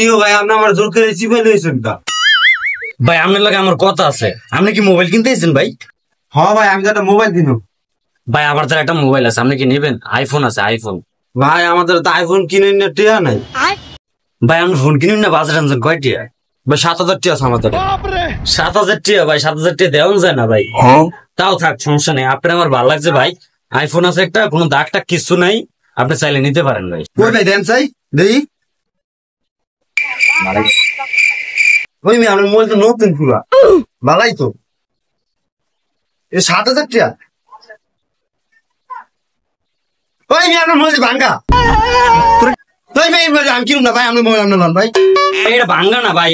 কি ভাই আপনি আমার জোর করে চিপে লইছেন তা? ভাই আপনার লাগে আমার কথা আছে। আপনি কি মোবাইল কিনতে এসেছেন ভাই? হ্যাঁ ভাই আমি তো একটা মোবাইল কিনব। ভাই আমার তো একটা মোবাইল আছে, আপনি কি নেবেন? আইফোন আছে, আইফোন। ভাই আমাদের তো আইফোন কিনে নিয়ে টিয়া নাই। ভাই আপনি ফোন কিনুন না, বাজার আনছেন কয়টিয়া? ভাই 7,000 টিয়া আছে আমাদের। 7,000 টাকা ভাই, 7,000 টাকা দেওয়া যায় না ভাই। তাও থাক, সমস্যা নেই। আপনার আমার ভালো লাগছে ভাই, আইফোন আছে একটা, কোনো দাগ টাগ কিছু নাই, আপনি চাইলে নিতে পারেন ভাই। কই ভাই দেন চাই দেই। ওই আমি আমার মোবাইল তো নতুন পুরা ভালাই তো। এই 7,000 টিয়া ওই আমি আপনার মোবাইল ভাঙ্গা। ওই ভাই আমি কিনুন না ভাই, আমি মোবাইল আপনার ভাই। এটা ভাঙ্গা না ভাই।